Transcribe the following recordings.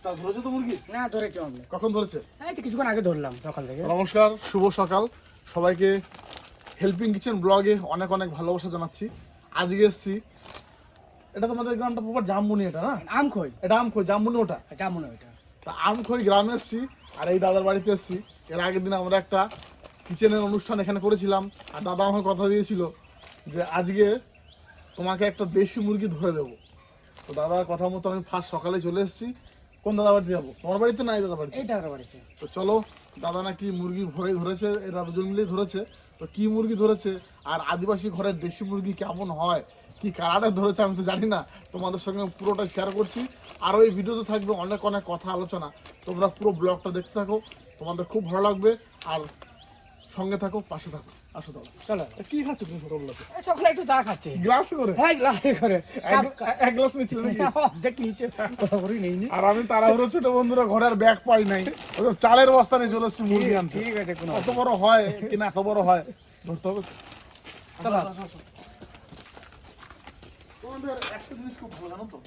তা ধরেছে তো মুরগি? না ধরেছি আমরা। কখন ধরেছে? এই তো কিছুক্ষণ আগে ধরলাম সকাল থেকে। নমস্কার, শুভ সকাল সবাইকে। হেল্পিং কিচেন ব্লগে অনেক অনেক ভালোবাসা জানাচ্ছি। আজকে এসেছি, এটা তোমাদের গ্রামটা প্রপার জামবুনি, এটা না? আমখই। এটা আমখই, জামবুনি ওটা। কেমন ওইটা? তা আমখই গ্রামে এসেছি আর এই দাদার বাড়িতে এসেছি। এর আগের দিন আমরা একটা কিচেনের অনুষ্ঠান এখানে করেছিলাম আর দাদা আমাকে কথা দিয়েছিল যে আজকে তোমাকে একটা দেশি মুরগি ধরে দেবো। তো দাদার কথা মতো আমি ফার্স্ট সকালে চলে এসেছি। কোন দাদা বাড়িতে যাবো? তোমার বাড়িতে না এই দাদা বাড়িতে? এই দাদার বাড়িতে। তো চলো, দাদা নাকি মুরগি ভরে ধরেছে, এরা দুজন মিলেই ধরেছে। তো কি মুরগি ধরেছে আর আদিবাসী ঘরের দেশি মুরগি কেমন হয়, কি কালারের ধরেছে আমি তো জানি না, তোমাদের সঙ্গে পুরোটা শেয়ার করছি। আর ওই ভিডিওতে থাকবে অনেক অনেক কথা আলোচনা। তোমরা পুরো ব্লগটা দেখতে থাকো, তোমাদের খুব ভালো লাগবে। আর সঙ্গে থাকো, পাশে থাকো। আসো দাদা। চলো। কি খাচ্ছ তুমি সকালবেলাতে? সকালে একটু চা খাচ্ছি। গ্লাস করে? হ্যাঁ গ্লাসে করে। এক গ্লাস নিচ্ছিল নাকি? অর্ধেক নিচে পুরোপুরি নেইনি। আর আমি তাড়াহুড়ো ছোট বন্ধুরা ঘরে আর ব্যাগ পাই নাই, ওই চালের বস্তা নিয়ে চলে এসেছি মুরগি আনতে। ঠিক আছে, কোনো কত বড় হয় কিনা, এত বড় হয় ধরতে হবে। চলো। তোমাদের একটা জিনিস খুব ভালো জানো তো,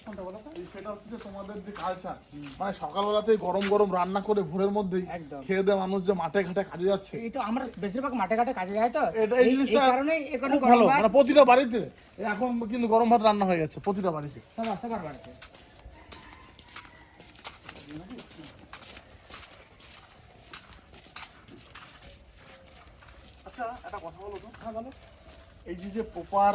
সেটা হচ্ছে যে তোমাদের যে কালচার, মানে সকালবেলাতেই গরম গরম রান্না করে ভোরের মধ্যেই একদম। খেয়ে দেয় মানুষ যে মাঠে ঘাটে কাজে যাচ্ছে। এই তো আমরা বেশিরভাগ মাঠে ঘাটে কাজে যাই তো, এই জিনিসটা কারণে এখানে খুব ভালো, মানে প্রতিটা বাড়িতে এখন কিন্তু গরম ভাত রান্না হয়ে গেছে প্রতিটা বাড়িতে। সবার বাড়িতে। আচ্ছা একটা কথা বলো তো। হ্যাঁ বলো। এই যে প্রপার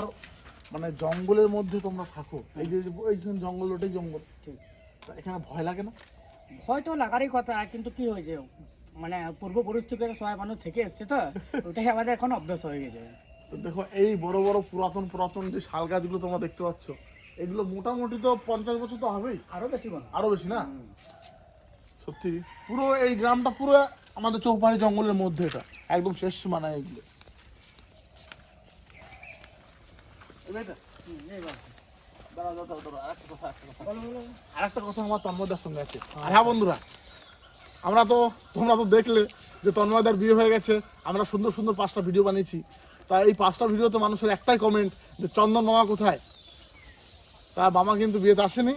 মানে জঙ্গলের মধ্যে তোমরা থাকো, এই যে এইখানে জঙ্গল, ওটাই জঙ্গল, ঠিক। তা এখানে ভয় লাগে না? ভয় তো লাগারই কথা, কিন্তু কি হয়েছে, মানে পূর্বপুরুষ থেকে সবাই মানুষ থেকে এসছে তো, ওটাই আমাদের এখন অভ্যাস হয়ে গেছে। তো দেখো এই বড় বড় পুরাতন পুরাতন যে শাল গাছগুলো তোমরা দেখতে পাচ্ছ, এগুলো মোটামুটি তো 50 বছর তো হবেই, আরো বেশি বলো। আরো বেশি না? সত্যি পুরো এই গ্রামটা পুরো আমাদের চৌপাড়ি জঙ্গলের মধ্যে, এটা একদম শেষ সীমানায় এগুলো। আরেকটা কথা আমার তন্ময়দার সঙ্গে আছে। আর হ্যাঁ বন্ধুরা, তোমরা তো দেখলে যে তন্ময়দার বিয়ে হয়ে গেছে, আমরা সুন্দর সুন্দর 5টা ভিডিও বানিয়েছি। তা এই 5টা ভিডিওতে মানুষের একটাই কমেন্ট যে চন্দন মামা কোথায়। তার মামা কিন্তু বিয়েতে আসেনি,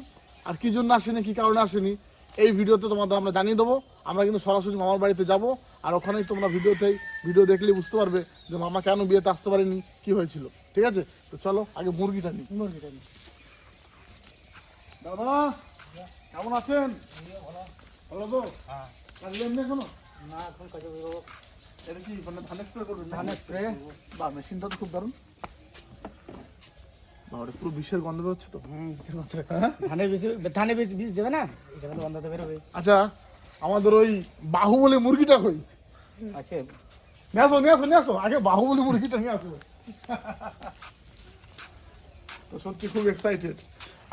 আর কি জন্য আসেনি, কি কারণে আসেনি, এই ভিডিওতে তোমাদের আমরা জানিয়ে দেবো। আমরা কিন্তু সরাসরি মামার বাড়িতে যাব, আর ওখানেই তোমরা ভিডিও দেখলেই বুঝতে পারবে যে মামা কেন বিয়েতে আসতে পারেনি, কি হয়েছিল। ঠিক আছে, তো চলো আগে মুরগিটা নিই। দাদা কেমন আছেন? ভালো তো? কাজে এমনি এখনো? না এখন কাজে বেরোবো। এটা কি মানে ধান স্প্রে করবেন? ধান স্প্রে? বা মেশিনটা তো খুব দারুণ। বাবারে পুরো বিষের গন্ধ বেরোচ্ছে তো। ধানে বীজ দেবে না, এটা কিন্তু বন্ধ হতে বেরোবে। আচ্ছা আমাদের ওই বাহুবলী মুরগিটা কই? আছে। নিয়ে আসো আগে বাহুবলী মুরগিটা নিয়ে আসো। তো সত্যি খুব এক্সাইটেড।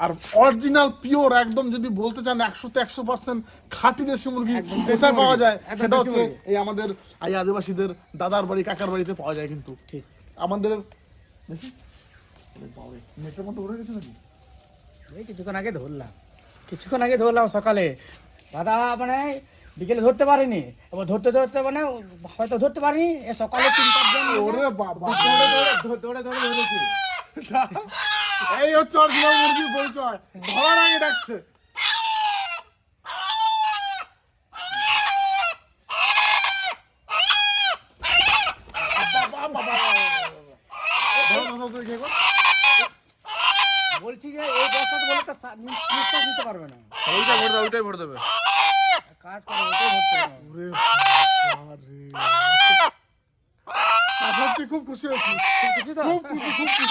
আর অরিজিনাল পিওর একদম যদি বলতে চান 100তে 100% খাঁটি দেশি মুরগি কোথায় পাওয়া যায়, সেটা হচ্ছে এই আমাদের এই আদিবাসীদের দাদার বাড়ি কাকার বাড়িতে পাওয়া যায়। কিন্তু ঠিক আমাদের দেখি নেটের মতো উড়ে গেছে নাকি? এই কিছুক্ষণ আগে ধরলাম সকালে। দাদা মানে বিকেলে ধরতে পারিনি, এবার ধরতে মানে হয়তো ধরতে পারিনি, সকালে 3-4 জন ওরে বাবা, দৌড়ে ধরেছি। এই হচ্ছে অরিজিনাল মুরগির পরিচয়, ধরার আগে ডাকছে। বলছি যে এই বস্তাতে বলে তো নিঃশ্বাস নিতে পারবে না। ওইটাই ভরে দেবে। কাজ করে ওটাই ধরতে হবে। ওরে বাবা রে। সত্যি খুব খুশি হয়েছি, খুশি তো? খুব খুশি।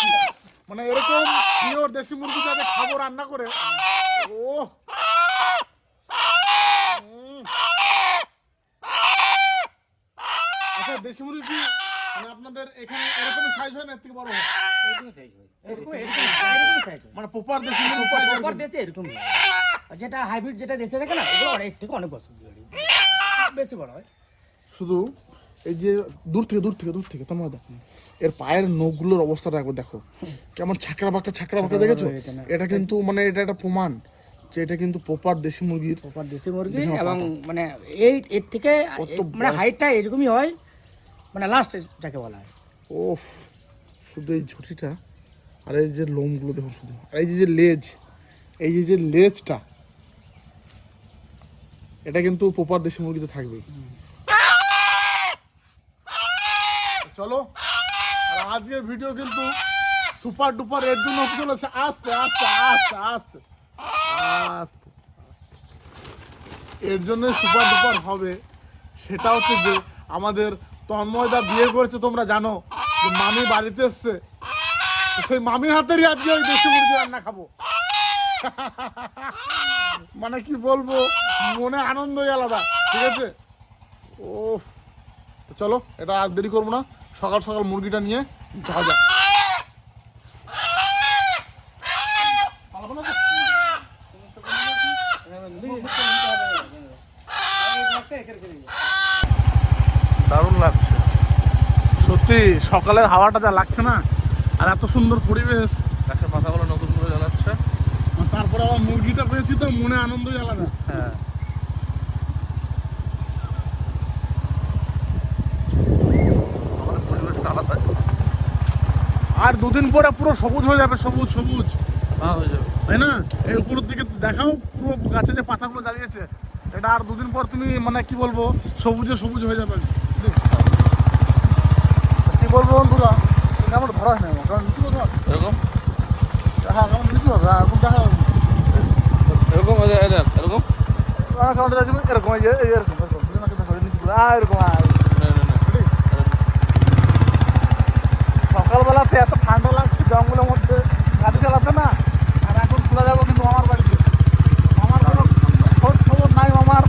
মানে এরকম পিওর দেশি মুরগি যাতে খাবো রান্না করে, ও আচ্ছা দেশি মুরগি কি মানে আপনাদের এখানে এরকম সাইজ হয় না, এর থেকে বড় হয়? এরকম সাইজ হয়, এরকম সাইজ হয়। মানে প্রপার দেশি মুরগি প্রপার দেশে এরকম হয়। আর যেটা হাইব্রিড যেটা দেশে থাকে না, ওগুলো অনেক থেকে অনেক বছর বেশি বড় হয়। শুধু এই যে দূর থেকে তোমার এর পায়ের নখগুলোর অবস্থাটা একবার দেখো, কেমন ছাকরা বাঁকা দেখেছো? এটা কিন্তু মানে এটা একটা প্রমাণ যে এটা কিন্তু প্রপার দেশি মুরগি। এবং মানে এর থেকে মানে হাইটটা এরকমই হয়, মানে লাস্ট যাকে বলা হয়। ওফ, শুধু এই ঝুঁটিটা আর এই যে লোমগুলো দেখুন শুধু, আর এই যে লেজ, এই যে লেজটা এটা কিন্তু প্রপার দেশি মুরগিতে থাকবে। চলো, আর আজকের ভিডিও কিন্তু সুপার ডুপার এর জন্য হতে চলেছে আস্তে আস্তে আস্তে আস্তে আস্তে, এর জন্যই সুপার ডুপার হবে। সেটা হচ্ছে যে আমাদের তন্ময়দা বিয়ে করেছে, তোমরা জানো যে মামি বাড়িতে এসছে, সেই মামির হাতেরই আজকে ওই দেশি মুরগি রান্না খাবো। মানে কি বলবো, মনে আনন্দই আলাদা, ঠিক আছে। ও চলো, এটা আর দেরি করবো না, সকাল সকাল মুরগিটা নিয়ে যাওয়া যাক। দারুণ লাগছে সত্যি, সকালের হাওয়াটা যা লাগছে না, আর এত সুন্দর পরিবেশ, গাছের পাতাগুলো নতুন করে জ্বালাচ্ছে। তারপরে আবার মুরগিটা পেয়েছি তো মনে আনন্দই আলাদা। হ্যাঁ, আমাদের পরিবেশটা আলাদা। আর দুদিন পরে পুরো সবুজ হয়ে যাবে, সবুজ সবুজ, হ্যাঁ হয়ে যাবে। তাই না? এই উপরের দিকে দেখাও, পুরো গাছে যে পাতাগুলো দাঁড়িয়েছে, এটা আর দুদিন পর তুমি মানে কি বলবো, সবুজে সবুজ হয়ে যাবে। কি বলবো বন্ধুরা, কেমন ধরা হয় না আমার, কারণ নিচু ধর, এরকম হ্যাঁ কেমন নিচু হবে, এখন দেখা যাবে এরকম এরকম কারণ এরকম এরকম এরকম। সকালবেলাতে এত ঠান্ডা লাগছে জঙ্গলের মধ্যে গাড়ি চালাতে না, আর এখন খোলা যাবো কিন্তু আমার বাড়িতে, আমার কোনো খোঁজ খবর নাই মামার,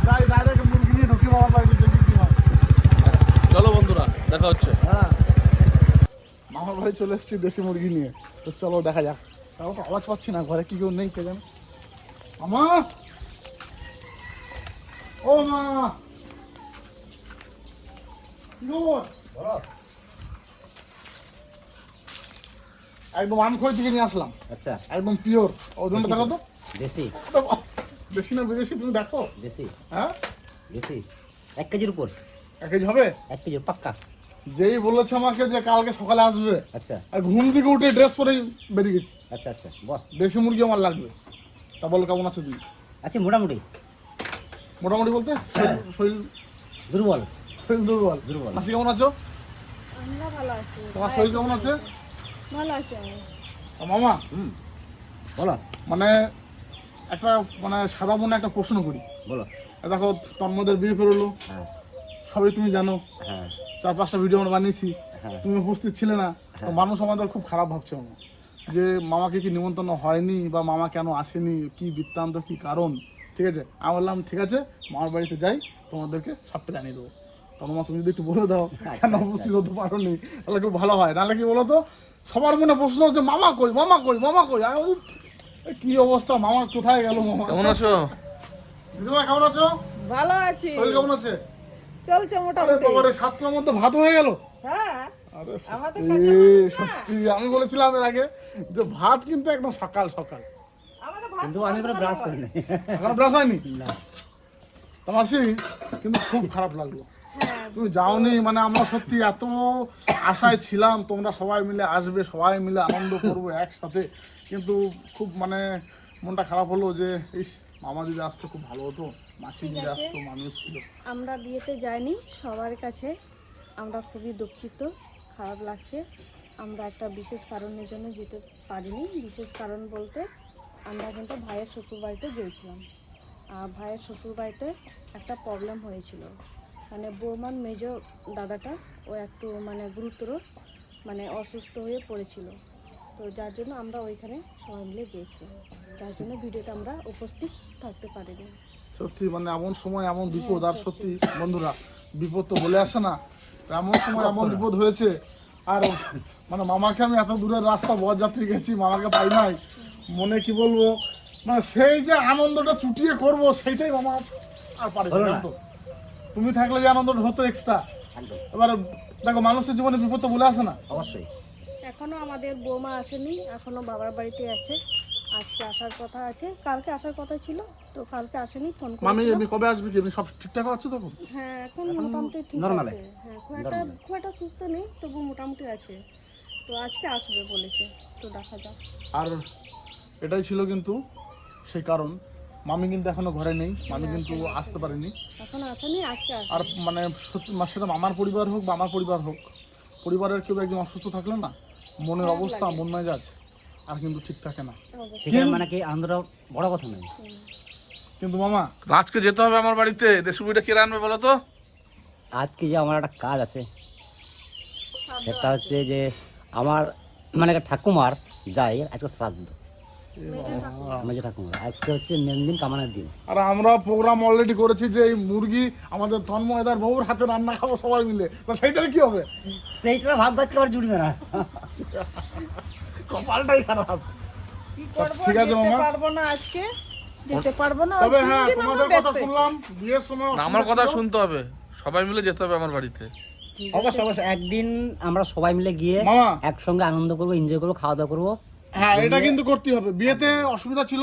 যাই ডাইরেক্ট মুরগি নিয়ে ঢুকি মামার বাড়িতে, দেখি কি হয়। চলো বন্ধুরা, দেখা হচ্ছে। হ্যাঁ, মামার বাড়ি চলে এসেছি দেশি মুরগি নিয়ে, তো চলো দেখা যাক। তাও তো আওয়াজ পাচ্ছি না, ঘরে কি কেউ নেই কে জানে। মামা, ও মা, কি খবর? একদম আমখই থেকে নিয়ে আসলাম, আচ্ছা, একদম পিওর। ওজনটা দেখো তো, দেশি দেশি না বিদেশি তুমি দেখো। দেশি হ্যাঁ, দেশি 1 কেজির উপর, 1 কেজি হবে। 1 কেজি পাক্কা। যেই বলেছে আমাকে যে কালকে সকালে আসবে, আচ্ছা আর ঘুম থেকে উঠে ড্রেস পরেই বেরিয়ে গেছি। আচ্ছা আচ্ছা, বাহ। দেশি মুরগি আমার লাগবে। তা বলো কেমন আছো তুমি? আচ্ছা, মোটামুটি মোটামুটি বলতে শরীর দুর্বল। শরীর দুর্বল। দুর্বল। মাসি কেমন আছো? আমরা ভালো আছি। তোমার শরীর কেমন আছে? ভালো আছি আমি। মামা, বলো মানে একটা মানে সাদা মনে একটা প্রশ্ন করি। বলো। দেখো তন্ময়দের বিয়ে করলো, হ্যাঁ সবই তুমি জানো, হ্যাঁ 4-5টা ভিডিও আমরা বানিয়েছি, হ্যাঁ। তুমি উপস্থিত ছিলে না, তো মানুষ আমাদের খুব খারাপ ভাবছে মামা, যে মামাকে কি নিমন্ত্রণ হয়নি, বা মামা কেন আসেনি, কি বৃত্তান্ত, কি কারণ। ঠিক আছে, আমি বললাম ঠিক আছে, মামার বাড়িতে যাই, তোমাদেরকে সবটা জানিয়ে দেবো। তন্মা তুমি যদি একটু বলে দাও কেন উপস্থিত হতে পারোনি, তাহলে খুব ভালো হয়। নাহলে কি বলো তো, সবার মনে প্রশ্ন হচ্ছে মামা কই, মামা কই, মামা কই। আমি বলি, কি অবস্থা, মামা কোথায় গেল? মামা কেমন আছো? দিদিমা কেমন আছো? ভালো আছি। শরীর কেমন আছে? চলছে আরে মোটামুটি। তোমার 7টার মধ্যে ভাত হয়ে গেল। হ্যাঁ, আরে আমাদের সত্যি, কাছে মানুষ না। সত্যি আমি বলেছিলাম এর আগে যে ভাত কিন্তু একদম সকাল সকাল, আমাদের ভাত কিন্তু আমি কোনো ব্রাশ করি নাই। এখন ব্রাশ হয়নি না, তোমার সেই, কিন্তু খুব খারাপ লাগলো হ্যাঁ, তুমি যাওনি। মানে আমরা সত্যি এত আশায় ছিলাম তোমরা সবাই মিলে আসবে, সবাই মিলে আনন্দ করবো একসাথে, কিন্তু খুব মানে মনটা খারাপ হলো যে ইস, মামা যদি আসতো খুব ভালো হতো, মাসি যদি আসতো, মামিও ছিল। আমরা বিয়েতে যাইনি, সবার কাছে আমরা খুবই দুঃখিত, খারাপ লাগছে। আমরা একটা বিশেষ কারণের জন্য যেতে পারিনি। বিশেষ কারণ বলতে আমরা কিন্তু ভাইয়ের শ্বশুর বাড়িতে গিয়েছিলাম, আর ভাইয়ের শ্বশুর বাড়িতে একটা প্রবলেম হয়েছিল। মানে বৌমার মেজ দাদাটা ও একটু মানে গুরুতর মানে অসুস্থ হয়ে পড়েছিল, তো যার জন্য আমরা ওইখানে সবাই মিলে গিয়েছিলাম, যার জন্য ভিডিওতে আমরা উপস্থিত থাকতে পারিনি। সত্যি মানে এমন সময় এমন বিপদ, আর সত্যি বন্ধুরা বিপদ তো বলে আসে না, তো এমন সময় এমন বিপদ হয়েছে। আর মানে মামাকে আমি এত দূরের রাস্তা বরযাত্রী গেছি, মামাকে পাই নাই, মনে কি বলবো, মানে সেই যে আনন্দটা চুটিয়ে করব সেইটাই মামা আর পারে হলো না না। তো। তুমি থাকলে যে আনন্দটা হতো এক্সট্রা। একদম এবার দেখো মানুষের জীবনে বিপদ তো বলে আসে না। অবশ্যই। এখনো আমাদের বৌমা আসেনি, এখনো বাবার বাড়িতে আছে। আজকে আসার কথা আছে, কালকে আসার কথা ছিল, তো কালকে আসেনি, ফোন মামি করেছিল। এমনি কবে আসবে কি, এমনি সব ঠিকঠাক আছে তখন? হ্যাঁ, এখন মোটামুটি ঠিক normal আছে। হ্যাঁ, খুব একটা সুস্থ নেই, তবু মোটামুটি আছে। তো আজকে আসবে বলেছে, তো দেখা যাক। আর এটাই ছিল কিন্তু সেই কারণ মামি কিন্তু এখনো ঘরে নেই, মামি কিন্তু আসতে পারেনি। এখন আসেনি, আজকে আসবে। আর মানে সত্যি সেটা আমার পরিবার হোক বা আমার পরিবার হোক, পরিবারের কেউ একজন অসুস্থ থাকলে না মনের অবস্থা, মন মেজাজ আর কিন্তু ঠিক থাকে না। সেখানে মানে কি আনন্দটা বড় কথা নয়। কিন্তু মামা আজকে যেতে হবে আমার বাড়িতে, দেশি মুড়িটা কে রান্নবে বলো তো? আজকে যে আমার একটা কাজ আছে, সেটা হচ্ছে যে আমার মানে একটা ঠাকুমার যাই আজকে শ্রাদ্ধ, মেজো ঠাকুমার আজকে হচ্ছে মেন দিন, কামানের দিন। আর আমরা প্রোগ্রাম অলরেডি করেছি যে এই মুরগি আমাদের তন্ময়দার বউর হাতে রান্না খাবো সবাই মিলে, তা সেইটার কি হবে? সেইটা ভাব আজকে আবার জুড়বে না। কপালটাই খারাপ। কি করবো, ঠিক আছে যেতে মামা। পারবো না আজকে, যেতে পারবো না। তবে ওই হ্যাঁ, 3 দিন তোমাদের আমরা কথা ব্যস্ত। শুনলাম, বিয়ের সময় না, আমার কথা শুনতে হবে, সবাই মিলে যেতে হবে আমার বাড়িতে। অবশ্যই অবশ্যই একদিন আমরা সবাই মিলে গিয়ে মামা। একসঙ্গে আনন্দ করবো, এনজয় করবো, খাওয়া দাওয়া করবো। হ্যাঁ, এটা কিন্তু করতেই হবে। বিয়েতে অসুবিধা ছিল,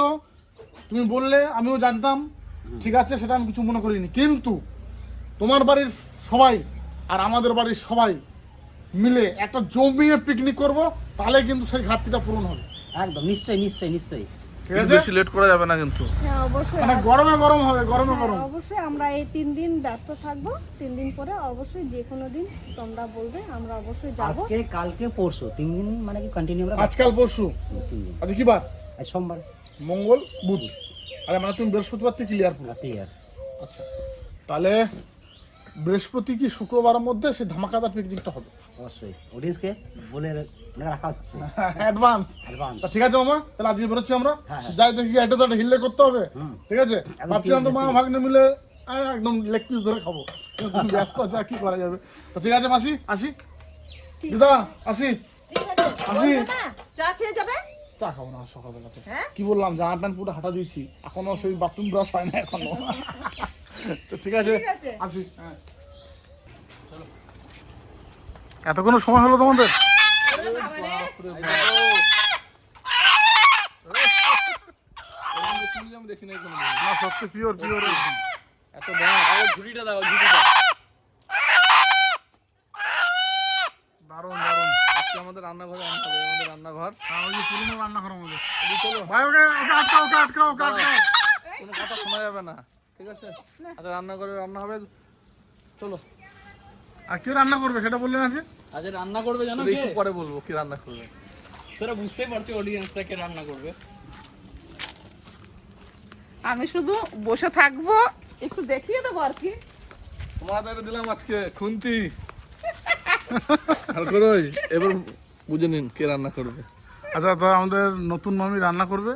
তুমি বললে, আমিও জানতাম, ঠিক আছে, সেটা আমি কিছু মনে করিনি। কিন্তু তোমার বাড়ির সবাই আর আমাদের বাড়ির সবাই মিলে একটা জমিয়ে পিকনিক করব, তাহলে কিন্তু সেই ঘাটতিটা পূরণ হবে। একদম নিশ্চয়ই নিশ্চয়ই নিশ্চয়ই। ঠিক আছে? বেশি লেট করা যাবে না কিন্তু। হ্যাঁ, অবশ্যই। মানে গরমে গরম হবে, গরমে গরম। হ্যাঁ, অবশ্যই আমরা এই 3 দিন ব্যস্ত থাকবো। 3 দিন পরে অবশ্যই যে কোনো দিন তোমরা বলবে, আমরা অবশ্যই যাব। আজকে কালকে পরশু 3 দিন মানে কি কন্টিনিউ আমরা আজকাল পরশু 3 দিন। আজকে কি বার? আজ সোমবার মঙ্গল, বুধ। আরে মানে তুমি বৃহস্পতিবার থেকে ক্লিয়ার পুরো। রাতে আর আচ্ছা, তাহলে বৃহস্পতি কি শুক্রবারের মধ্যে সেই ধামাকাদার পিকনিকটা হবে। অবশ্যই অডিয়েন্সকে বলে মানে রাখা হচ্ছে অ্যাডভান্স। অ্যাডভান্স। তা ঠিক আছে মামা, তাহলে আজকে বেরোচ্ছি আমরা। হ্যাঁ, হ্যাঁ। যাই দেখি, এটা তো একটা হিল্লে করতে হবে। ঠিক আছে, একদম ভাবছিলাম তো pure মা basic। ভাগ্নে মিলে একদম লেগ পিস ধরে খাবো, কিন্তু তুমি ব্যস্ত আছে, আর কি করা যাবে। তো ঠিক আছে মাসি, আসি। দিদা আসি, আসি। চা খেয়ে যাবে? চা খাবো না সকালবেলাতে। কি বললাম, জামা প্যান্ট পুরো হাঁটা দিয়েছি, এখনো সেই বাথরুম ব্রাশ হয় না এখনো। তো ঠিক আছে, আসি। হ্যাঁ, এতক্ষণ সময় হলো তোমাদের? আমি দেখি নাই কোনো না, সত্যি পিওর পিওর। এত বড় ঝুড়িটা দাও, ঝুড়িটা। দারুণ দারুণ। আজকে আমাদের রান্নাঘরে আনতে হবে, আমাদের রান্নাঘর। হ্যাঁ, ওই যে পুরনো রান্নাঘর আমাদের। ভাই ওকে ওকে আটকাও, ওকে আটকাও, ওকে আটকাও। কোনো কথা শোনা যাবে না, ঠিক আছে? আচ্ছা, রান্নাঘরে রান্না হবে, চলো। আর কে রান্না করবে সেটা বললেন আছে? আজ রান্না করবে জানো একটু পরে বলবো কি রান্না করবে। সেটা বুঝতেই পারছি অডিয়েন্সটা কে রান্না করবে। আমি শুধু বসে থাকবো, একটু দেখিয়ে দেবো আর কি। তোমাদের দিলাম আজকে খুন্তি আর করই, এবার বুঝে নিন কে রান্না করবে। আচ্ছা, তো আমাদের নতুন মামি রান্না করবে,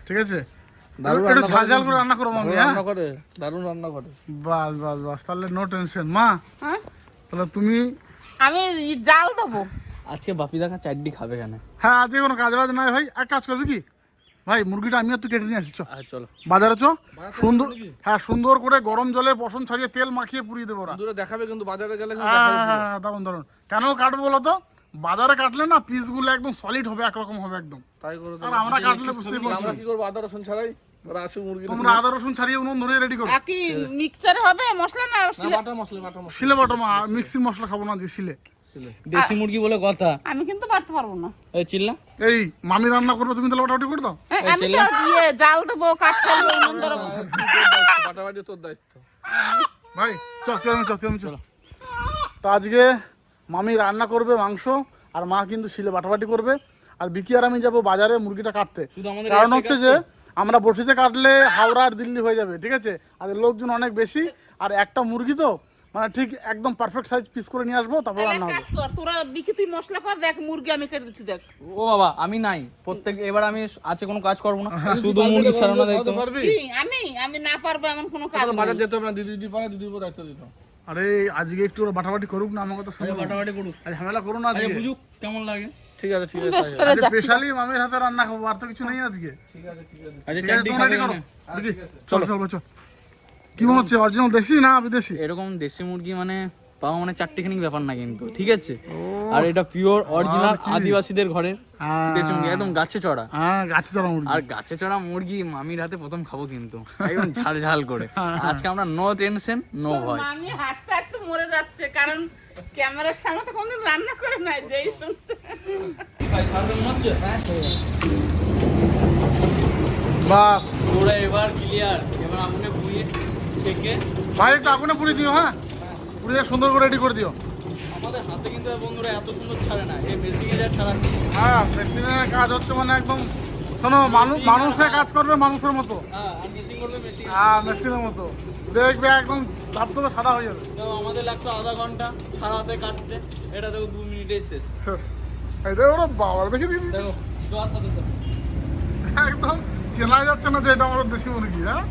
ঠিক আছে? দারুণ একটু রান্না ঝাল ঝাল করে করে রান্না করো মামি। ভালো হ্যাঁ, রান্না করে, দারুণ রান্না করে। বাস বাস বাস, তাহলে নো টেনশন। মা, হ্যাঁ? তাহলে তুমি, আমি জাল দেবো। আজকে বাপি দেখা চারটি খাবে কেন? হ্যাঁ, আজকে কোনো কাজ বাজ নাই ভাই, এক কাজ করবি কি ভাই, মুরগিটা আমি আর তুই কেটে নিয়ে আসি। চ আর চলো বাজারে, চ সুন্দর, হ্যাঁ সুন্দর করে গরম জলে পশম ছাড়িয়ে তেল মাখিয়ে পুড়িয়ে দেবো ওরা। দূরে দেখাবে কিন্তু বাজারে গেলে কিন্তু দেখাবে পুরো। হ্যাঁ, দারুন দারুন। কেন কাটবো বলো তো? বাজারে কাটলে না পিসগুলো একদম সলিড হবে, একরকম হবে একদম। তাই করে আর আমরা কাটলে বুঝতেই পারছি, আমরা কি করবো, আদা রসুন ছাড়াই ওরা আসে মুরগি। তোমরা আদা রসুন ছাড়িয়ে উনুন ধরে রেডি করো। কি মিক্সচার হবে মশলা না? বাটা মশলা, বাটা মশলা। শিলে বাটো মা, মিক্সিং মশলা খাবো না, যে শিলে। দেশি মুরগি বলে কথা। আমি কিন্তু বাড়তে পারবো না। এই চিল্লা, এই মামি রান্না করবে, তুমি তাহলে বাটাবাটি করে দাও। আমি তো জাল দেবো, কাটতে হবে, উনুন ধরাবো। বাটাবাটি তোর দায়িত্ব। ভাই চল। তা আজকে মামি রান্না করবে মাংস, আর মা কিন্তু শিলে বাটাবাটি করবে, আর বিকি আর আমি যাবো বাজারে মুরগিটা কাটতে। শুধু আমাদের কারণ একটাই হচ্ছে কাজ যে আমরা বসিতে কাটলে হাওড়া আর দিল্লি হয়ে যাবে, ঠিক আছে? আর এর লোকজন অনেক বেশি, আর একটা মুরগি তো মানে ঠিক একদম পারফেক্ট সাইজ পিস করে নিয়ে আসবো, তারপর রান্না হবে। কাজ কর, তোরা বিকি তুই মশলা কর, দেখ মুরগি আমি কেটে দিচ্ছি, দেখ। ও বাবা আমি নাই, প্রত্যেক এবার আমি আজকে কোনো কাজ করবো না, শুধু মুরগি ছাড়ানো দায়িত্ব। পারবি? কি আমি না পারবো এমন কোনো কাজ তাহলে নেই। বাজার যেতে হবে না, দিদি পারে, দিদির উপর দায়িত্ব দিত। আরে আজকে একটু ওরা বাটাবাটি করুক না, আমার কথা শুনো। বাটাবাটি করুক, আজ ঝামেলা করো না আগে আজকে। বুঝুক কেমন লাগে। ঠিক আছে, ঠিক আছে, ব্যস্তরা যা। স্পেশালি মামির হাতে রান্না খাবো, আর তো কিছু নেই আজকে। আজকে ঠিক আছে, চারটি তোমরা খাবে ready করো। কেন? দেখি, চলো চল। কি মনে হচ্ছে, অরিজিনাল দেশি না বিদেশি? এরকম দেশি মুরগি মানে পাওয়া মানে চারটিখানি ব্যাপার না কিন্তু, ঠিক আছে? আর এটা পিওর অরিজিনাল আদিবাসীদের ঘরের দেশি মুরগি, একদম গাছে চড়া। হ্যাঁ, গাছে চড়া মুরগি। আর গাছে চড়া মুরগি মামির হাতে প্রথম খাবো কিন্তু, একদম ঝাল ঝাল করে। আজকে আমরা নো টেনশন, নো ভয়। আমি হাসতে হাসতে মরে যাচ্ছে, কারণ ক্যামেরার সামনে তো কোনদিন রান্না করে নাই, যেই শুনছে। বাস ওরা এবার ক্লিয়ার, এবার আগুনে পুড়িয়ে ছেঁকে ভাই একটু আগুনে পুড়িয়ে দিও, হ্যাঁ পুড়িয়ে সুন্দর করে রেডি করে দিও। আমাদের হাতে কিন্তু বন্ধুরা এত সুন্দর ছাড়ে না, এই মেশিনে যা ছাড়াচ্ছে। হ্যাঁ মেশিনের কাজ হচ্ছে মানে একদম, শোনো মানুষের কাজ করবে মানুষের মতো, হ্যাঁ, আর মেশিন করবে মেশিন। হ্যাঁ মেশিনের মতো দেখবে একদম ধবধবে সাদা হয়ে যাবে। তো আমাদের লাগতো আধা ঘন্টা সারা হাতে কাটতে, এটা দেখো 2 মিনিটেই শেষ। শেষ। এই দেখো ওরা বাবা দেখে দিন, দেখো দেওয়ার সাথে সাথে একদম চেনা যাচ্ছে না যে এটা আমাদের দেশি মুরগি। হ্যাঁ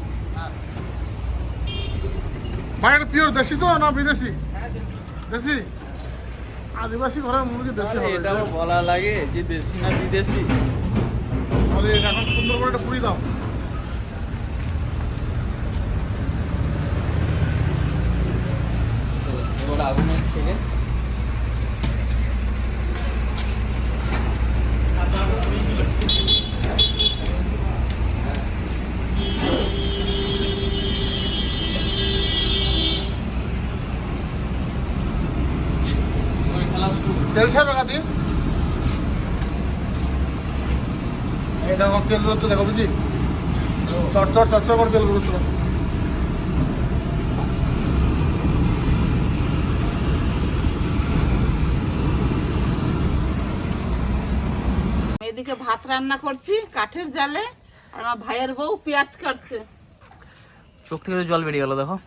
ভাই এটা পিওর দেশি তো না বিদেশি? দেশি। আদিবাসী ঘরের মুরগি দেশি আরে, হবে। এটা আবার বলা লাগে যে দেশি না বিদেশি। তাহলে এখন সুন্দর করে একটা পুরি দাও। এবার আগুনে ছেড়ে খেলা শুরু। তেল ছাড়বে না দিয়ে, এই দেখো তেল বেরোচ্ছে, দেখো বুঝি চটচট চটচট করে তেল বেরোচ্ছে। এদিকে ভাত রান্না করছি কাঠের জালে, আর আমার ভাইয়ের বউ পেঁয়াজ কাটছে। চোখ থেকে তো জল বেরিয়ে গেল, দেখো।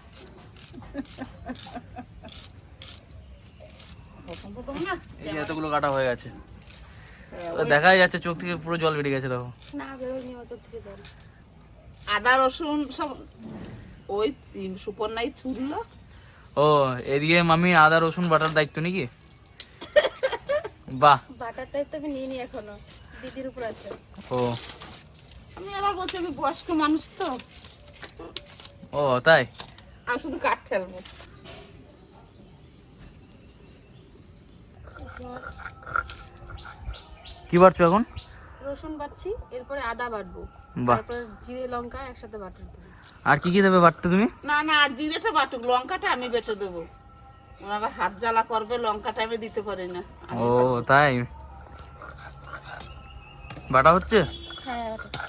প্রথম না এই যে এতগুলো কাটা হয়ে গেছে, তো দেখাই যাচ্ছে চোখ থেকে পুরো জল বেরিয়ে গেছে, দেখো। না বেরোয়নি ও চোখ থেকে জল। আদা রসুন সব ওই সুপর্ণাই ছুড়লো। ও, এদিকে মামি আদা রসুন বাটার দায়িত্ব নাকি? বাহ। বাটার দায়িত্ব আমি নিইনি এখনো, দিদির উপর আছে। ও আমি আবার বলছি আমি বয়স্ক মানুষ তো, ও তাই? আমি শুধু কাঠ ঠেলবো। কি বাড়ছো এখন? রসুন বাটছি, এরপরে আদা বাটবো, বাহ। তারপরে জিরে লঙ্কা একসাথে বাটতে দেবো। আর কি কি দেবে বাটতে তুমি? না না, আর জিরেটা বাটুক, লঙ্কাটা আমি বেটে দেবো। ওরা আবার হাত জ্বালা করবে, লঙ্কাটা আমি দিতে পারি না। ও তাই, বাটা হচ্ছে? হ্যাঁ বাটাচ্ছি।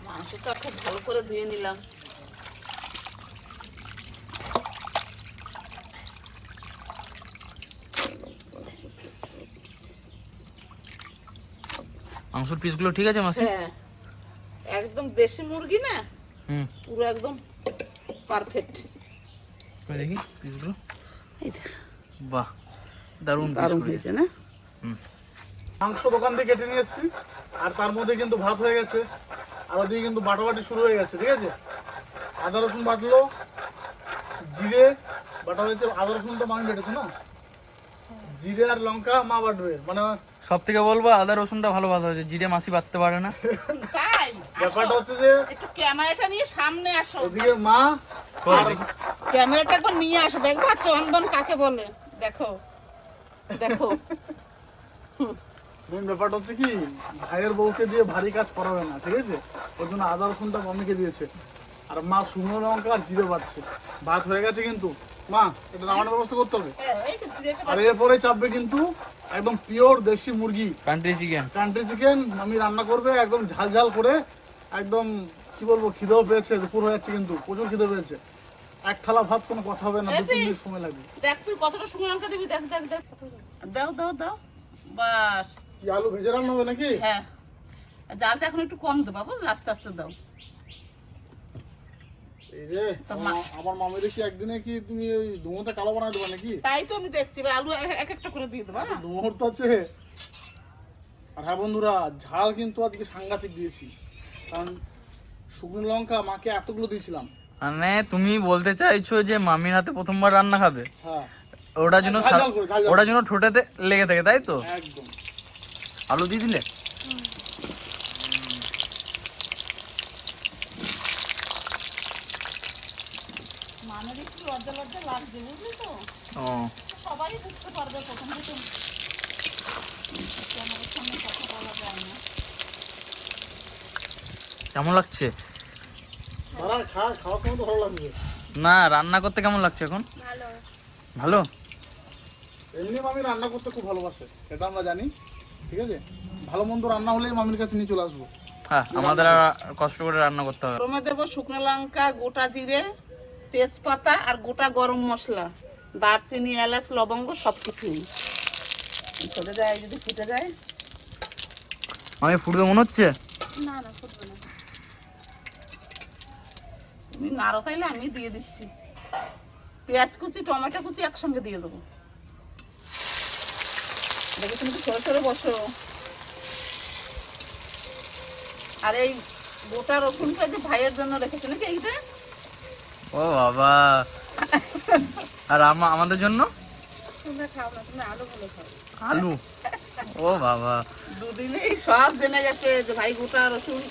মাংসটা খুব ভালো করে ধুয়ে নিলাম। মাংসের পিসগুলো ঠিক আছে মাসি? হ্যাঁ একদম দেশি মুরগি না, হুম, পুরো একদম পারফেক্ট। দেখি পিসগুলো। এই দেখ, বাহ, দারুণ পিস দারুণ করেছে। হয়েছে না? মাংস দোকান থেকে কেটে নিয়ে এসেছি, আর তার মধ্যে কিন্তু ভাত হয়ে গেছে, আর ওদিকে কিন্তু বাটাবাটি শুরু হয়ে গেছে। ঠিক আছে, আদা রসুন বাটলো, জিরে বাটা হয়েছে, আদা রসুনটা মামি বেটেছে না, জিরে আর লঙ্কা মা বাটবে। মানে সব থেকে বলবো আদা রসুনটা ভালো ভালো হয়েছে, জিরে মাসি বাটতে পারে না। তাই ব্যাপারটা হচ্ছে যে একটু ক্যামেরাটা নিয়ে সামনে আসো, ওদিকে মা আর ক্যামেরাটা একবার নিয়ে আসো, দেখবা চন্দন কাকে বলে। দেখো দেখো, মেন ব্যাপারটা হচ্ছে কি, ভাইয়ের বউকে দিয়ে ভারী কাজ করাবে না, ঠিক আছে, ওর জন্য আদা রসুনটা মামিকে দিয়েছে, আর মা শুকনো লঙ্কা আর জিরে বাটছে। ভাত হয়ে গেছে কিন্তু মা, এটা নামানোর ব্যবস্থা করতে হবে। এই তো জিরেটা আর এরপরে চাপবে কিন্তু একদম পিওর দেশি মুরগি, কান্ট্রি চিকেন। কান্ট্রি চিকেন মামি রান্না করবে, একদম ঝাল ঝাল করে, একদম কি বলবো, খিদেও পেয়েছে, দুপুর হয়ে যাচ্ছে কিন্তু প্রচুর খিদে পেয়েছে। এক থালা ভাত কোনো কথা হবে না, 2-3 মিনিট সময় লাগবে। দেখ তুই কতটা শুকনো লঙ্কা দিবি, দেখ দেখ দেখ, দাও দাও দাও, বাস। কি আলু ভেজে রান্না হবে নাকি? হ্যাঁ, জালটা এখন একটু কম দেবো, বুঝলে, আস্তে আস্তে দাও। এই যে আমার মামি দেখি একদিনে কি তুমি ওই দুমোতে কালো বানাই দেবা নাকি? তাই তো আমি দেখছি, এবার আলু এক একটা করে দিয়ে দেবো না? দুমোর তো আছে। আর হ্যাঁ বন্ধুরা, ঝাল কিন্তু আজকে সাংঘাতিক দিয়েছি, কারণ শুকনো লঙ্কা মাকে এতগুলো দিয়েছিলাম। মানে তুমি বলতে চাইছো যে মামির হাতে প্রথমবার রান্না খাবে, হ্যাঁ ওটার জন্য ঝাল ঝাল করে, ঝাল ঝাল ওটার জন্য ঠোঁটেতে লেগে থাকে, তাই তো? একদম। আলু দিয়ে দিলে? মানের একটু লজ্জা লজ্জা লাগছে, বুঝলি তো? ও, সবাই বুঝতে পারবে, প্রথম থেকে ক্যামেরার সামনে কথা বলা যায় না। কেমন লাগছে? দাঁড়া, খাওয়ার সময় তো ভালো লাগবে। না, রান্না করতে কেমন লাগছে এখন? ভালো। ভালো? এমনি মামি রান্না করতে খুব ভালোবাসে, এটা আমরা জানি, ঠিক আছে। ভালো মন্দ রান্না হলেই মামির কাছে নিয়ে চলে আসবো। হ্যাঁ, আমাদের আর কষ্ট করে রান্না করতে হবে। গরমে দেবো শুকনো লঙ্কা, গোটা জিরে, তেজপাতা আর গোটা গরম মশলা, দারচিনি, এলাচ, লবঙ্গ সব কিছুই ফুটে যায়। যদি ফুটে যায়, আমি ফুটবে মনে হচ্ছে। না না ফুটবে না, তুমি নাড়ো তাইলে আমি দিয়ে দিচ্ছি। পেঁয়াজ কুচি, টমেটো কুচি একসঙ্গে দিয়ে দেবো। দেখো তুমি সরে সরে বসো। আর এই গোটা রসুনটা যে ভাইয়ের জন্য রেখেছো নাকি এইটা? ও বাবা, আর আমাদের জন্য তোমরা খাও না, তুমি আলু ভালো খাও। আলু? ও বাবা, দুদিনেই সব জেনে গেছে যে ভাই গোটা রসুন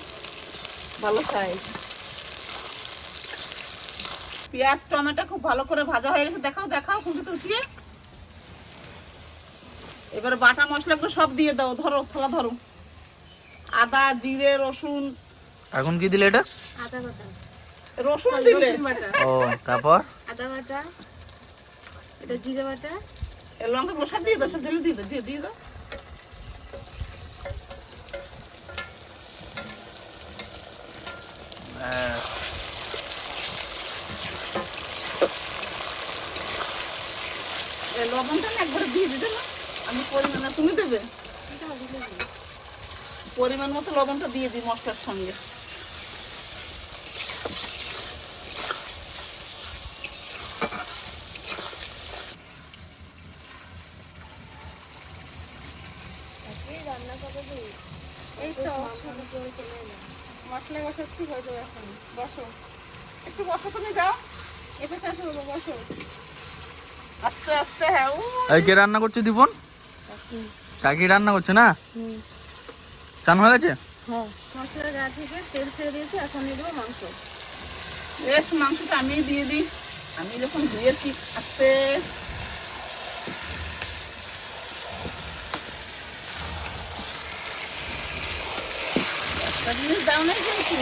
ভালো খায়। পেঁয়াজ টমেটো খুব ভালো করে ভাজা হয়ে গেছে, দেখাও দেখাও খুঁজে উঠিয়ে। এবার বাটা মশলাগুলো সব দিয়ে দাও, ধরো থালা ধরো। আদা, জিরে, রসুন। এখন কি দিলে এটা? আদা বাটা, রসুন দিলে, ও তারপর আদা বাটা, এটা জিরে বাটা, লঙ্কাগুলো সব দিয়ে দাও, সব ঢেলে দিয়ে দাও, দিয়ে দাও। এই লবণটা না একবারে দিয়ে দিতে না, আমি পরিমাণ, তুমি দেবে পরিমাণ মতো লবণটা দিয়ে দিই মশলার সঙ্গে। এই তো মশলা বসাচ্ছি, হয়ে যাবে এখন। বসো, একটু বসো, তুমি যাও, এটা শেষ হলো, বসো। আস্তে আস্তে। হ্যাঁ, এই কে রান্না করছে? দীপন কাকি রান্না করছে না? চান হয়ে গেছে? হ্যাঁ, মশলার গা থেকে তেল ছেড়ে দিয়েছি, এখন দিয়ে দেবো মাংস। বেশ, মাংসটা আমি দিয়ে দিই, আমি যখন ধুয়েছি। আস্তে একটা জিনিস দাও নাই কিন্তু,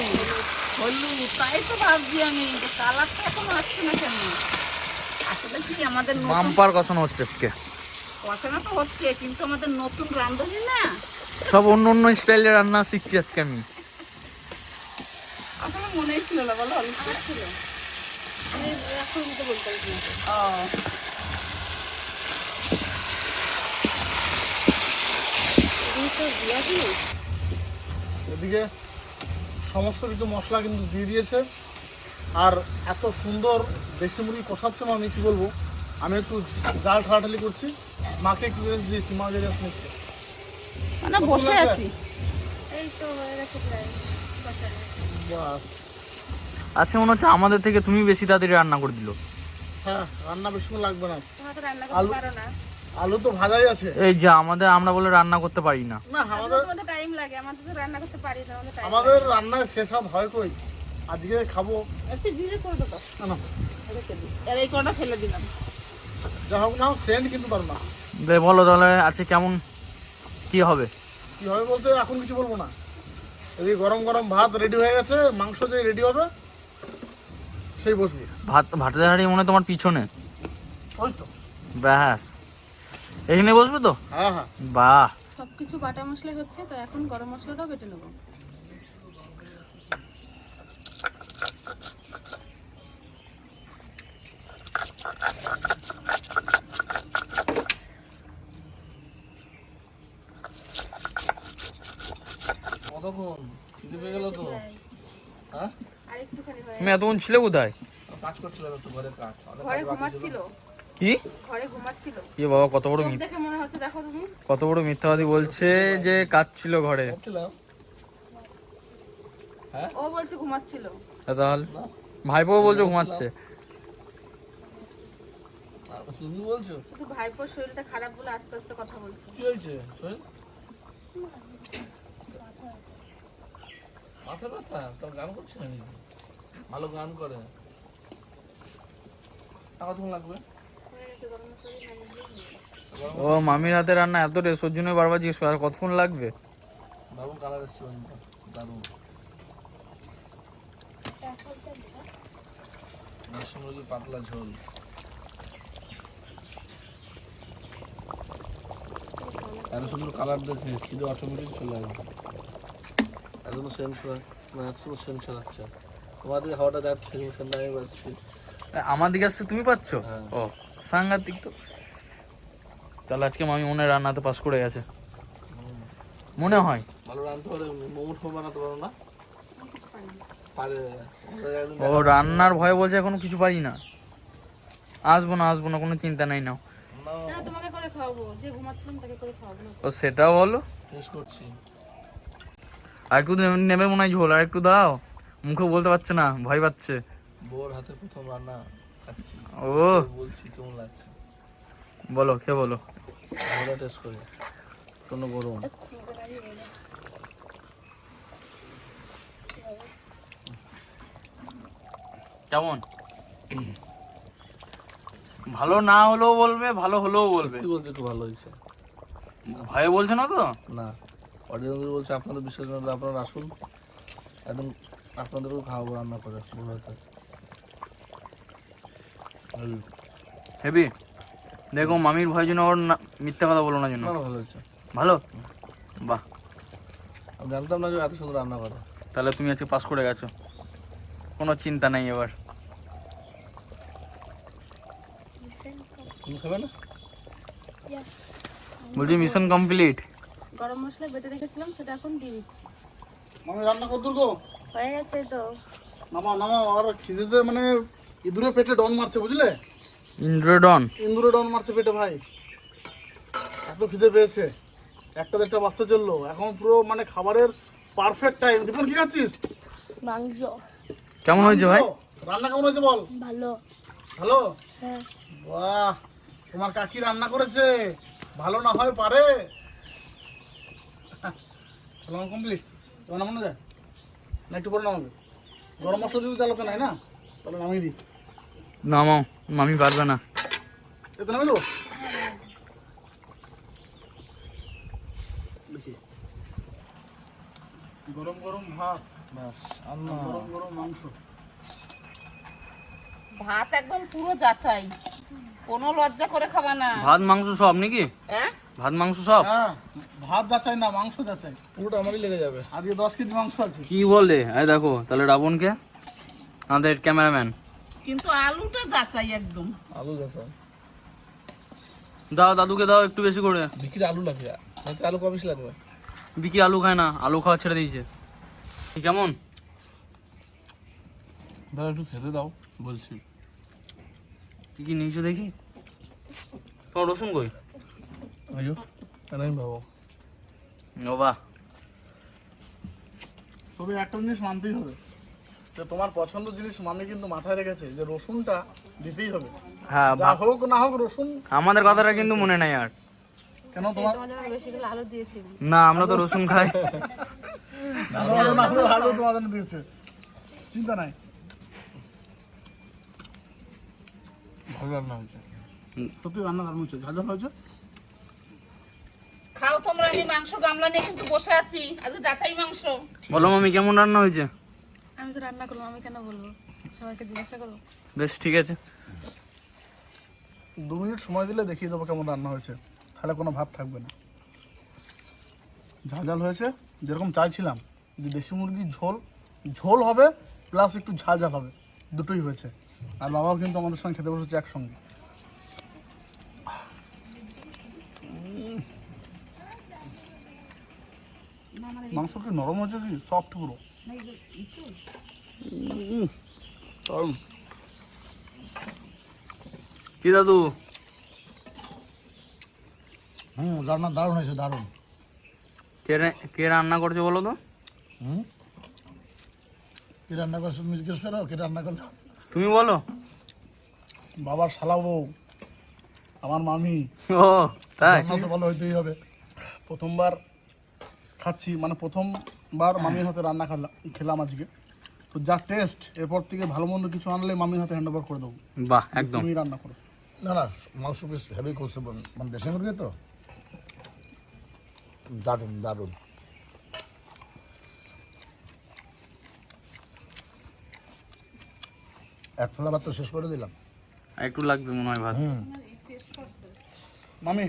হলুদ। তাই তো ভাবছি আমি, কালারটা এখনো আসছে না কেন। আসলে কি আমাদের নতুন বাম্পার কষানো হচ্ছে আজকে। কষানো তো হচ্ছে, কিন্তু আমাদের নতুন রাঁধুনি না, সব অন্য অন্য স্টাইলে রান্না শিখছি আজকে আমি। আসলে মনেই ছিল না, বলো অল্প ছিল। আমি এখন দিতে বলতে পারছি না। ও, এদিকে সমস্ত কিছু মশলা কিন্তু দিয়ে দিয়েছে, আর এত সুন্দর দেশি মুরগি কষাচ্ছে মামি, কি বলবো। আমি একটু জাল ঠাটালি করছি, মাকে একটু রেস্ট দিয়েছি, মা যে রেস্ট নিচ্ছে। মানে বসে আছি। এই তো হয়ে গেছে প্রায় কষানো। বাস, আচ্ছা, মনে হচ্ছে আমাদের থেকে তুমি বেশি তাড়াতাড়ি রান্না করে দিল। হ্যাঁ, রান্না বেশিক্ষণ লাগবে না। তোমরা তো রান্না আলু- করতে পারো না। আলু তো ভাজাই আছে। এই যে আমরা বলে রান্না করতে পারি না। না, আমাদের তোমাদের টাইম লাগে, আমাদের তো রান্না করতে পারি না, আমাদের টাইম আমাদের রান্নার শেষ হাত হয় কই। আজকে খাবো একটু জিরে করে দেবো, না, না, রেখে দিই। আর এই কটা ফেলে দিলাম। যা হোক না হোক সেন্ট কিন্তু পারো না। বলো তাহলে আজকে কেমন কি হবে? কি হবে বলতে এখন কিছু বলবো না। এদিকে গরম গরম ভাত রেডি হয়ে গেছে, মাংস যে রেডি হবে সেই বসবে। ভাতের হাঁড়ি মনে হয় তোমার পিছনে। ওই তো, ব্যাস, এখানে বসবে তো? হ্যাঁ হ্যাঁ। বাহ, সবকিছু বাটা মশলা হচ্ছে, তো এখন গরম মশলাটাও বেটে নেবো। কতক্ষণ খিদে পেয়ে গেল তো? হ্যাঁ, আর একটুখানি হয়ে তুমি এতক্ষণ ছিলে কোথায়? কাজ করছিলাম একটু ঘরের কাজ, অনেক ঘরে কাজ বাকি ছিল। ঘুমাচ্ছিল, কি ঘরে ঘুমাচ্ছিল। কি বাবা, কত বড় চোখ দেখে মনে হচ্ছে, দেখো তুমি। কত বড় মিথ্যাবাদী বলছে যে কাজ ছিল ঘরে। করছিলাম। ও বলছে ঘুমাচ্ছিল। তাহলে ভাইপো বলছো ঘুমাচ্ছে। আর তুমি বলছো শুধু ভাইপোর শরীরটা খারাপ বলে আস্তে আস্তে কথা বলছে। কি হয়েছে? শোন, মাথা ব্যথা, তোর গান করছে না নাকি? ভালো গান করে। টাকা তুমি লাগবে? হয়ে গেছে, গরম মশলা দিয়ে নামিয়ে দিই। ও মামির হাতে রান্না এত রেস, ওর জন্য বারবার জিজ্ঞেস করা কতক্ষণ লাগবে। দারুণ কালার এসছে, দারুণ। দেশি মুরগির পাতলা ঝোল। এত সুন্দর কালার দেখে কিন্তু অটোমেটিক চলে আসবে। এত সুন্দর সেন্ট মানে এত সুন্দর সেন্ট ছড়াচ্ছে। তোমার দিকে হাওয়াটা যাচ্ছে, সেন্ট আমি পাচ্ছি। আমার দিকে আসছে তুমি পাচ্ছ? হ্যাঁ। ও সাংঘাতিক তো। তাহলে আজকে মামি মনে হয় রান্নাতে পাস করে গেছে মনে হয়। ভালো রাঁধতে পারে, মোমো ঠোমো বানাতে পারো না? পারে। ও রান্নার ভয়ে বলছে এখনো কিছু পারি না। আসবো না কোনো চিন্তা নাই নাও। না তোমাকে করে খাওয়াবো, যে ঘুমাচ্ছিলাম তাকে করে খাওয়াবো না। ও সেটাও বলো। টেস্ট করছি। আর একটু নেবে মনে হয় ঝোল, আর একটু দাও। মুখে বলতে পারছে না, ভয় পাচ্ছে। বোর হাতে প্রথম রান্না খাচ্ছি। ও বলছি কেমন লাগছে বলো, খেয়ে বলো। ভালো টেস্ট করি। শোনো গরম। কেমন? ভালো না হলেও বলবে, ভালো হলেও বলবে। সত্যি বলছি খুব ভালো হয়েছে। ভয়ে বলছে না তো? না, অডিয়েন্স বলছে আপনাদের বিশ্বাস না হলে আপনারা আসুন, একদম আপনাদেরকেও খাওয়াবো রান্না করে বোর হাতে। হেবি। দেখো মামির ভয় জন্য ওর মিথ্যা কথা বলো না যেন। না, ভালো হয়েছে। ভালো? বাহ, আমি জানতাম না যে এত সুন্দর রান্না করে। তাহলে তুমি আজকে পাস করে গেছো, কোনো চিন্তা নাই এবার। তুমি খাবে না? বলছি মিশন কমপ্লিট। গরম মশলা বেটে রেখেছিলাম, সেটা এখন দিয়ে দিচ্ছি। আমি রান্না করতে গো হয়ে গেছে তো। নামাও আর খিদেতে মানে ইঁদুরে পেটে ডন মারছে বুঝলে। ইন্দ্রডন। ইঁদুরে ডন মারছে পেটে ভাই, এত খিদে পেয়েছে। 1টা-1.5টা বাজতে চললো, এখন পুরো মানে খাবারের পারফেক্ট টাইম। দীপন কি খাচ্ছিস? মাংস। কেমন হয়েছে ভাই? রান্না কেমন হয়েছে বল। ভালো। ভালো? হ্যাঁ। বাহ, তোমার কাকি রান্না করেছে, ভালো না হয় পারে। কমপ্লিট। তোমার নামানো যায় না? একটু পরে নামাবে। গরম মশলা যদি চালাতে নাই না, তাহলে নামিয়ে দিই। নামাও, মামি পারবে না। এতে নামিয়ে দেবো। দেখি গরম গরম ভাত, ব্যাস রান্না। গরম গরম মাংস। ভাত একদম পুরো যাচাই, কোনো লজ্জা করে খাবা না। ভাত মাংস সব নাকি? হ্যাঁ, ভাত মাংস সব? হ্যাঁ, ভাত যাচাই না, মাংস যাচাই। পুরোটা আমারই লেগে যাবে। আজকে 10 কেজি মাংস আছে। কি বলে? এই দেখো তাহলে রাবণকে, আমাদের ক্যামেরাম্যান। কিন্তু আলুটা যাচাই একদম। আলু যাচ্ছে। দাও দাদুকে দাও একটু বেশি করে। বিক্রি আলু লাগবে, নাকি আলু কম বেশি লাগবে? বিকি আলু খায় না, আলু খাওয়া ছেড়ে দিয়েছে। কেমন? দাদা একটু খেতে দাও বলছি। কি কি নিয়েছো দেখি। তোমার রসুন কই? আইও আমি ভাবো। ও বাহ, তবে একটা জিনিস মানতেই হবে, যে তোমার পছন্দ জিনিস মামি কিন্তু মাথায় রেখেছে যে রসুনটা দিতেই হবে। হ্যাঁ যা হোক না হোক রসুন। আমাদের কথাটা কিন্তু মনে নাই আর। কেন তোমার বেশি করে আলু দিয়েছি। না, আমরা তো রসুন খাই। আলু তোমাদের দিয়েছে, চিন্তা নাই। ভালো রান্না হয়েছে। সত্যি রান্না দারুণ হয়েছে, ঝাল ঝাল হয়েছে। খাও তোমরা, আমি মাংস গামলা নিয়ে কিন্তু বসে আছি, আজ যাচাই মাংস। বলো মামি কেমন রান্না হয়েছে? আমি তো রান্না করবো, আমি কেন বলবো? সবাইকে জিজ্ঞাসা করবো। বেশ ঠিক আছে। 2 মিনিট সময় দিলে দেখিয়ে দেবো কেমন রান্না হয়েছে, তাহলে কোনো ভাত থাকবে না। ঝাল ঝাল হয়েছে, যেরকম চাইছিলাম যে দেশি মুরগির ঝোল ঝোল হবে প্লাস একটু ঝাল ঝাল হবে, দুটোই হয়েছে। আর বাবাও কিন্তু আমাদের সঙ্গে খেতে বসেছে একসঙ্গে। মাংস কি নরম হয়েছে, কি সফট পুরো। কি দাদু? রান্না দারুণ হয়েছে, দারুণ। কে রান্না করছে বলো তো? কি রান্না করছো তুমি জিজ্ঞেস করো, কে রান্না করলো? তুমি বলো। বাবার শালা বউ, আমার মামি। ও তাই? রান্না তো ভালো হইতেই হবে। প্রথমবার খাচ্ছি, মানে প্রথমবার মামির হাতে রান্না খেলাম আজকে, তো যা টেস্ট, এরপর থেকে ভালো মন্দ কিছু আনলে মামির হাতে হ্যান্ড ওভার করে দেবো। বাহ, একদম। তুমি রান্না করো। না না, মাংস বেশ হেভি করছে, মানে দেশি মুরগি তো দারুণ দারুণ। এক থালা ভাত তো শেষ করে দিলাম। একটু লাগবে মনে হয় ভাত। মামি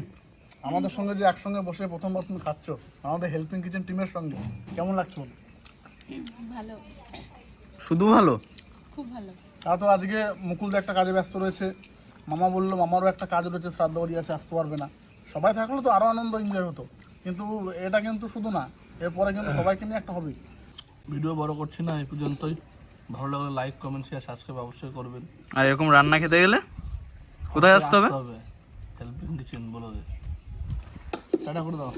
আমাদের সঙ্গে যে একসঙ্গে বসে প্রথমবার তুমি খাচ্ছ আমাদের হেল্পিং কিচেন টিমের সঙ্গে, কেমন লাগছে বলো? ভালো, শুধু ভালো? খুব ভালো। তারা তো আজকে মুকুলদা একটা কাজে ব্যস্ত রয়েছে, মামা বললো মামারও একটা কাজ রয়েছে, শ্রাদ্ধ বাড়ি আছে, আসতে পারবে না। সবাই থাকলে তো আরও আনন্দ এনজয় হতো, কিন্তু এটা কিন্তু শুধু না, এরপরে কিন্তু সবাইকে নিয়ে একটা হবে। ভিডিও বড় করছি না, এই পর্যন্তই। ভালো লাগলে লাইক কমেন্ট শেয়ার সাবস্ক্রাইব অবশ্যই করবেন। আর এরকম রান্না খেতে গেলে কোথায় আসতে হবে? হেল্পিং কিচেন বলে দে, টাটা করে দাও।